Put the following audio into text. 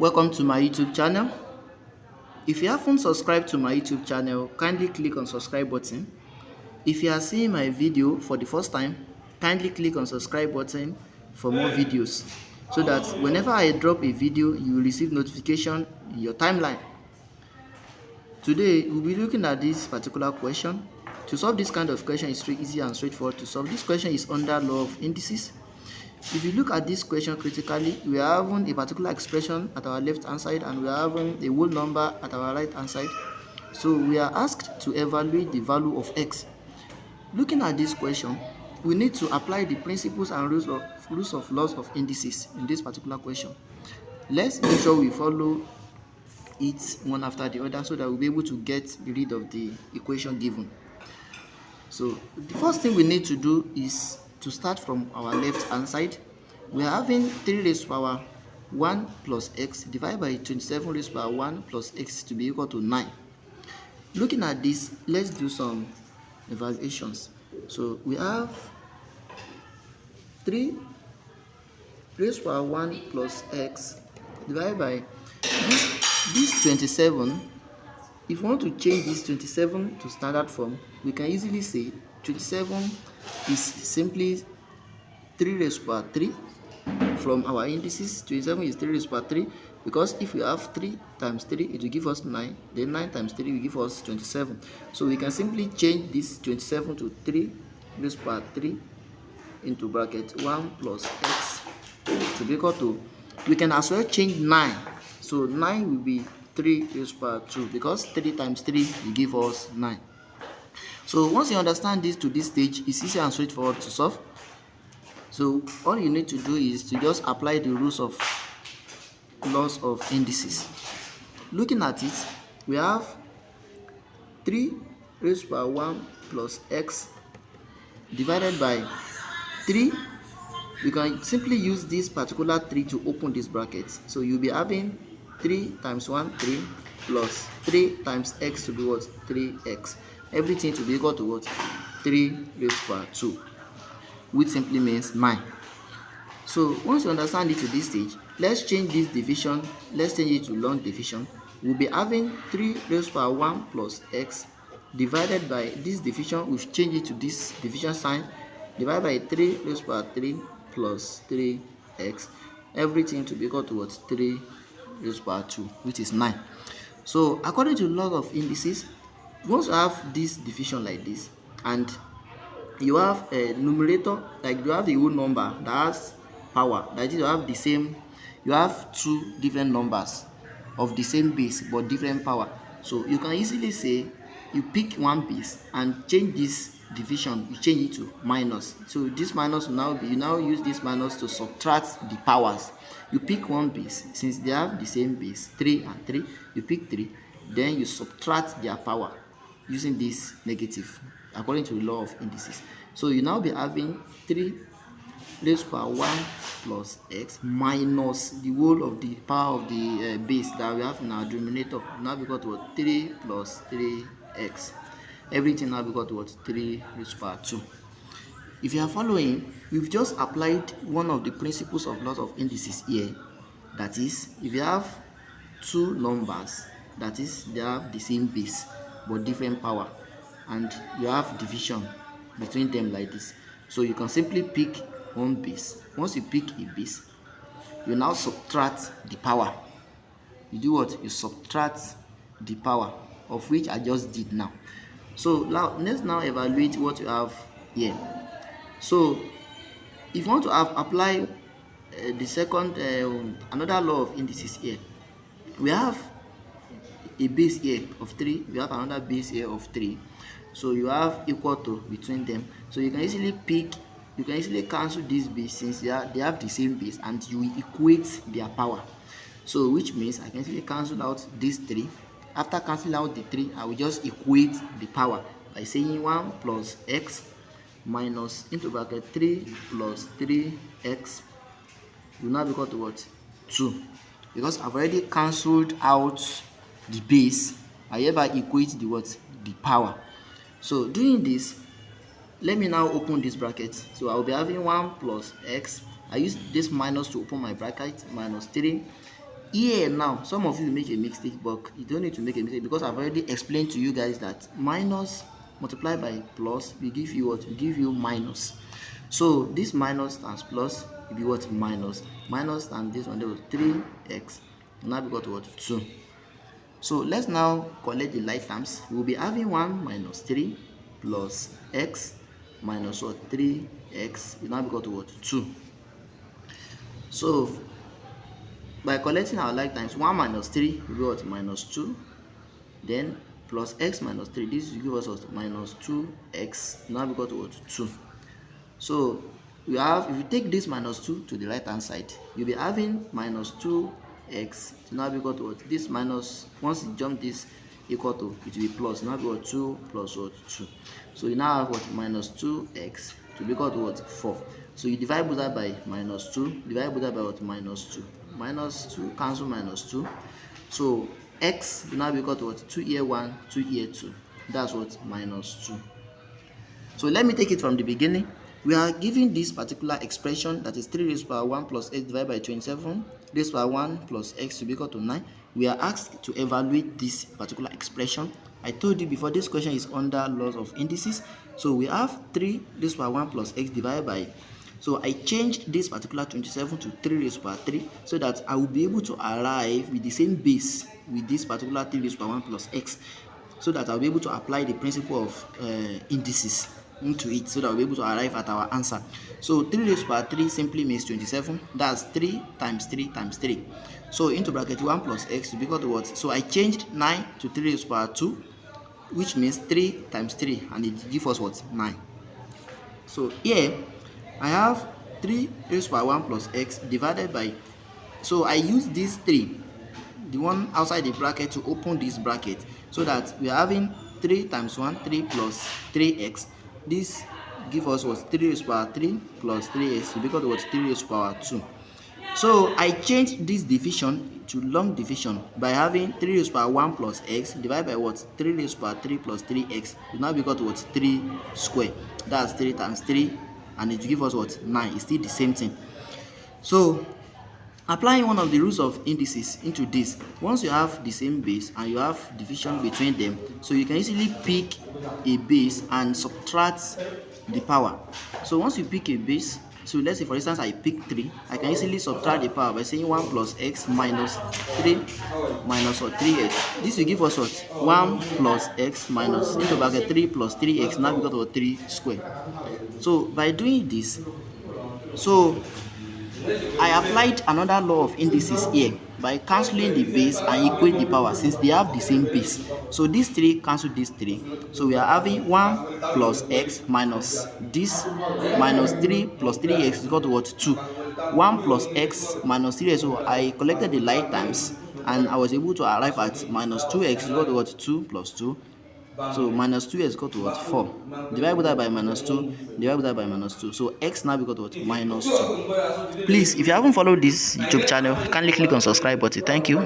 Welcome to my YouTube channel. If you haven't subscribed to my YouTube channel, kindly click on subscribe button. If you are seeing my video for the first time, kindly click on subscribe button for more videos so that whenever I drop a video, you will receive notification in your timeline. Today, we'll be looking at this particular question. To solve this kind of question is easy and straightforward to solve. This question is under law of indices. If you look at this question critically, we are having a particular expression at our left hand side and we are having a whole number at our right hand side. So we are asked to evaluate the value of x. Looking at this question, we need to apply the principles and rules of laws of indices in this particular question. Let's make sure we follow it one after the other so that we'll be able to get rid of the equation given. So the first thing we need to do is to start from our left hand side. We are having 3 raised to power 1 plus x divided by 27 raised to power 1 plus x to be equal to 9. Looking at this, let's do some evaluations. So we have 3 raised to power 1 plus x divided by this 27. If we want to change this 27 to standard form, we can easily say 27 is simply 3 raised to power 3. From our indices, 27 is 3 raised to power 3, because if we have 3 times 3, it will give us 9. Then 9 times 3 will give us 27. So we can simply change this 27 to 3 raised to power 3 into bracket 1 plus x to be equal to, we can as well change 9. So 9 will be 3 raised to power 2, because 3 times 3 will give us 9. So once you understand this to this stage, it's easy and straightforward to solve. So all you need to do is to just apply the laws of indices. Looking at it, we have 3 raised to power 1 plus x divided by 3. We can simply use this particular 3 to open this bracket. So you'll be having 3 times 1, 3, plus 3 times x to be what? 3x. Everything to be equal to what? 3 raised to power 2, which simply means 9. So once you understand it to this stage, let's change this division. Let's change it to long division. We'll be having 3 raised to power 1 plus x divided by this division. We've changed it to this division sign, divided by 3 raised to power 3 plus 3x. Everything to be equal to what? 3 raised to power 2, which is 9. So according to the law of indices, once you have this division like this and you have a numerator, like you have a whole number that has power, that is, you have 2 different numbers of the same base but different power. So you can easily say you pick one base and change this division, you change it to minus. So this minus will now be, you now use this minus to subtract the powers. You pick one base, since they have the same base, 3 and 3, you pick 3, then you subtract their power using this negative according to the law of indices. So you now be having 3 raised to power 1 plus x minus the whole of the power of the base that we have in our denominator. Now we got what? 3 plus 3x. Everything now we got what? 3 raised to power 2. If you are following, we've just applied one of the principles of laws of indices here. That is, if you have 2 numbers, that is, they have the same base but different power, and you have division between them like this, so you can simply pick one base. Once you pick a base, you now subtract the power. You do what? You subtract the power, of which I just did now. So now let's now evaluate what you have here. So if you want to apply the second another law of indices here, we have a base here of 3, we have another base here of 3. So you have equal to between them. So you can easily cancel this base, since they have the same base, and you equate their power. So which means I can easily cancel out this 3. After cancelling out the 3, I will just equate the power by saying 1 plus x minus into bracket 3 plus 3x will now be equal to what? 2. Because I've already cancelled out the base, I hereby equate the what? The power. So doing this, let me now open this bracket. So I will be having 1 plus x. I use this minus to open my bracket, minus 3 Here now, some of you make a mistake, but you don't need to make a mistake because I've already explained to you guys that minus multiplied by plus will give you what? Will give you minus. So this minus times plus will be what? Minus. Minus times this one, there was 3x. Now we got what? 2. So let's now collect the like terms. We will be having 1 minus 3 plus x minus what? 3x. We now got what? 2. So by collecting our like times, 1 minus 3 will be what? Minus 2. Then plus x minus 3. This will give us what? Minus 2x. Now we got what? 2. So we have, if you take this minus 2 to the right hand side, you'll be having minus 2x. So now we got what? This minus, once you jump this equal to, it will be plus. Now we got 2 plus what? 2. So you now have what? Minus 2x to be equal to what? 4. So you divide both that by minus 2, divide both that by what? Minus 2. Minus 2 cancel minus 2. So x will now be equal to what? 2 here 1, 2 here 2. That's what? Minus 2. So let me take it from the beginning. We are given this particular expression, that is 3 raised to the power 1 plus x divided by 27 raised to the power 1 plus x to be equal to 9. We are asked to evaluate this particular expression. I told you before, this question is under laws of indices. So we have 3 raised to the power 1 plus x divided by, so I changed this particular 27 to 3 raised to the power 3 so that I will be able to arrive with the same base with this particular 3 raised to the power 1 plus x, so that I'll be able to apply the principle of indices into it, so that we'll be able to arrive at our answer. So 3 raised to the power 3 simply means 27. That's 3 times 3 times 3. So into bracket 1 plus x to be equal to what? So I changed 9 to 3 raised to the power 2, which means 3 times 3, and it gives us what? 9. So here I have 3 raised to the power 1 plus x divided by, so I use this 3, the one outside the bracket, to open this bracket, so that we are having 3 times 1, 3 plus 3x. This gives us what? 3 raised to the power 3 plus 3x to be equal to what? 3 raised to the power 2. So I changed this division to long division by having 3 raised to the power 1 plus x divided by what? 3 raised to the power 3 plus 3x. It now be equal to what? 3 square. That's 3 times 3, and it will give us what? 9. It's still the same thing. So applying one of the rules of indices into this, once you have the same base and you have division between them, so you can easily pick a base and subtract the power. So once you pick a base, so let's say for instance I pick 3, I can easily subtract the power by saying 1 plus x minus 3 minus what? 3x. This will give us what? 1 plus x minus into bracket 3 plus 3x, now we got what? 3 square. So by doing this, so I applied another law of indices here by cancelling the base and equate the power, since they have the same base. So these 3 cancel these 3. So we are having 1 plus x minus this minus 3 plus 3x is equal to what? 2. 1 plus x minus 3x. So I collected the like times and I was able to arrive at minus 2x is equal to what? 2 plus 2. So minus 2 is equal to what? 4. Divide that by minus 2, divide that by minus 2. So x now equal to what? Minus 2. Please, if you haven't followed this YouTube channel, kindly click on subscribe button. Thank you.